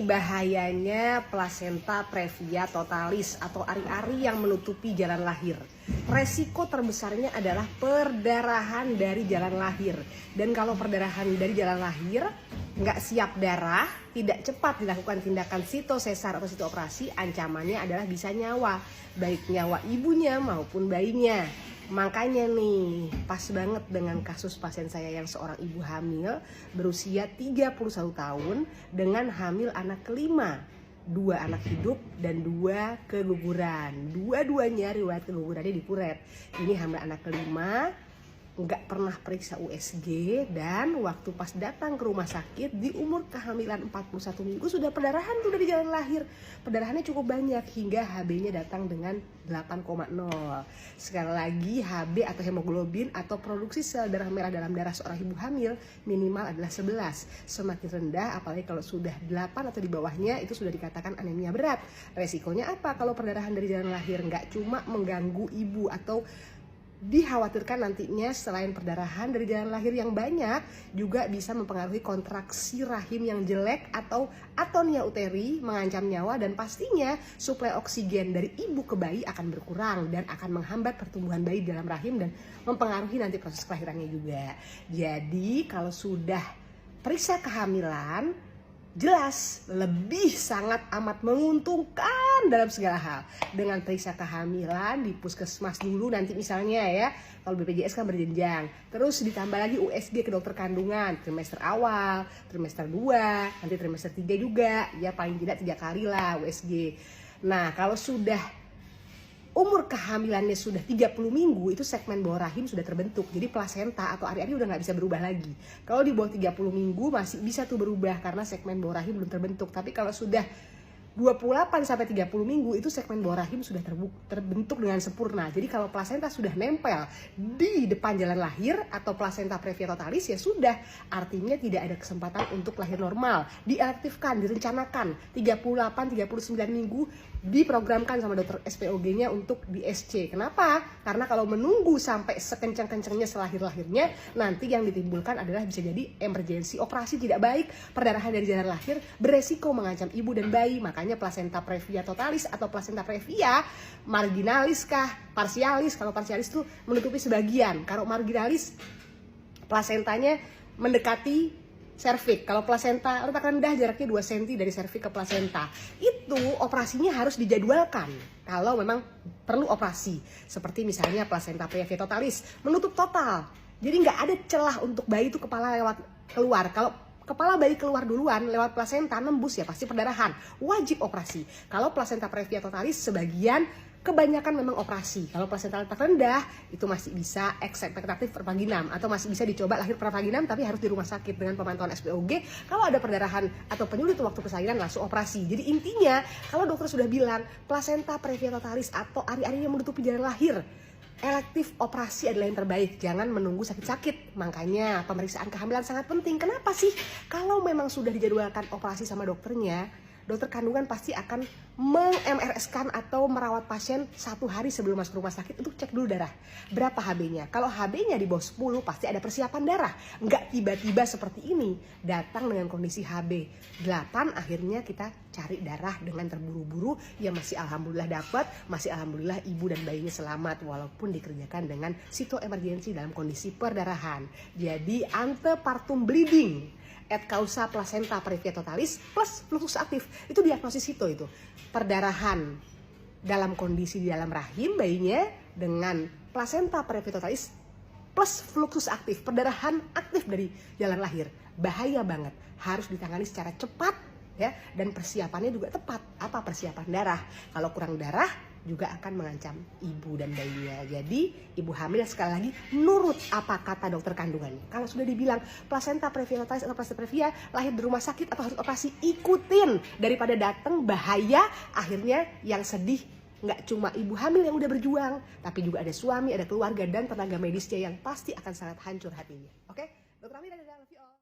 bahayanya plasenta previa totalis atau ari-ari yang menutupi jalan lahir. Resiko terbesarnya adalah perdarahan dari jalan lahir. Dan kalau perdarahan dari jalan lahir nggak siap darah, tidak cepat dilakukan tindakan sitosesar atau sitooperasi, ancamannya adalah bisa nyawa, baik nyawa ibunya maupun bayinya. Makanya nih, pas banget dengan kasus pasien saya yang seorang ibu hamil berusia 31 tahun dengan hamil anak kelima. 2 anak hidup dan 2 keguguran. Dua-duanya riwayat kegugurannya di Puret. Ini hamil anak kelima, nggak pernah periksa USG, dan waktu pas datang ke rumah sakit di umur kehamilan 41 minggu sudah perdarahan tuh dari jalan lahir. Perdarahannya cukup banyak hingga HB-nya datang dengan 8,0. Sekali lagi, HB atau hemoglobin atau produksi sel darah merah dalam darah seorang ibu hamil minimal adalah 11. Semakin rendah, apalagi kalau sudah 8 atau di bawahnya, itu sudah dikatakan anemia berat. Resikonya apa kalau perdarahan dari jalan lahir? Nggak cuma mengganggu ibu atau dikhawatirkan nantinya selain perdarahan dari jalan lahir yang banyak, juga bisa mempengaruhi kontraksi rahim yang jelek atau atonia uteri, mengancam nyawa, dan pastinya suplai oksigen dari ibu ke bayi akan berkurang dan akan menghambat pertumbuhan bayi dalam rahim dan mempengaruhi nanti proses kelahirannya juga. Jadi kalau sudah periksa kehamilan, jelas lebih sangat amat menguntungkan dalam segala hal. Dengan periksa kehamilan di puskesmas dulu, nanti misalnya ya, kalau BPJS kan berjenjang. Terus ditambah lagi USG ke dokter kandungan, trimester awal, trimester 2, nanti trimester 3 juga. Ya paling tidak 3 kali lah USG. Nah kalau sudah umur kehamilannya sudah 30 minggu, itu segmen bawah rahim sudah terbentuk. Jadi plasenta atau ari-ari udah nggak bisa berubah lagi. Kalau di bawah 30 minggu masih bisa tuh berubah karena segmen bawah rahim belum terbentuk. Tapi kalau sudah 28-30 minggu, itu segmen bawah rahim sudah terbentuk dengan sempurna. Jadi kalau plasenta sudah nempel di depan jalan lahir atau plasenta previa totalis, ya sudah, artinya tidak ada kesempatan untuk lahir normal. Diaktifkan, direncanakan 38-39 minggu, diprogramkan sama dokter SPOG-nya untuk di SC. Kenapa? Karena kalau menunggu sampai sekencang-kencangnya selahir-lahirnya, nanti yang ditimbulkan adalah bisa jadi emergensi, operasi tidak baik, perdarahan dari jalan lahir, beresiko mengancam ibu dan bayi. Makanya plasenta previa totalis atau plasenta previa marginalis kah, parsialis. Kalau parsialis itu menutupi sebagian. Kalau marginalis, plasentanya mendekati serviks. Kalau plasenta letak rendah, jaraknya 2 cm dari serviks ke plasenta. Itu operasinya harus dijadwalkan kalau memang perlu operasi. Seperti misalnya plasenta previa totalis, menutup total. Jadi nggak ada celah untuk bayi itu kepala lewat keluar. Kalau kepala bayi keluar duluan lewat plasenta, nembus, ya pasti perdarahan. Wajib operasi. Kalau plasenta previa totalis sebagian, kebanyakan memang operasi. Kalau plasenta letak rendah, itu masih bisa ekspektatif pervaginam atau masih bisa dicoba lahir pervaginam, tapi harus di rumah sakit dengan pemantauan SPOG. Kalau ada perdarahan atau penyulit waktu persalinan, langsung operasi. Jadi intinya, kalau dokter sudah bilang plasenta previa totalis atau ari-ari yang menutupi jalan lahir, elektif operasi adalah yang terbaik. Jangan menunggu sakit-sakit. Makanya pemeriksaan kehamilan sangat penting. Kenapa sih? Kalau memang sudah dijadwalkan operasi sama dokternya, dokter kandungan pasti akan meng-MRS-kan atau merawat pasien 1 hari sebelum masuk rumah sakit untuk cek dulu darah. Berapa HB-nya? Kalau HB-nya di bawah 10, pasti ada persiapan darah. Nggak tiba-tiba seperti ini, datang dengan kondisi HB 8, akhirnya kita cari darah dengan terburu-buru. Ya masih alhamdulillah dapat, masih alhamdulillah ibu dan bayinya selamat, walaupun dikerjakan dengan sito-emergensi dalam kondisi perdarahan. Jadi antepartum bleeding et causa placenta previa totalis plus fluxus aktif, itu diagnosis sito. Itu perdarahan dalam kondisi di dalam rahim bayinya dengan placenta previa totalis plus fluxus aktif, perdarahan aktif dari jalan lahir. Bahaya banget, harus ditangani secara cepat ya, dan persiapannya juga tepat. Apa persiapan darah? Kalau kurang darah juga akan mengancam ibu dan bayinya. Jadi ibu hamil sekali lagi nurut apa kata dokter kandungan. Kalau sudah dibilang plasenta previa totalis atau plasenta previa lahir di rumah sakit atau harus operasi, ikutin. Daripada datang bahaya, akhirnya yang sedih nggak cuma ibu hamil yang udah berjuang, tapi juga ada suami, ada keluarga dan tenaga medisnya yang pasti akan sangat hancur hatinya. Oke, dokter Amira.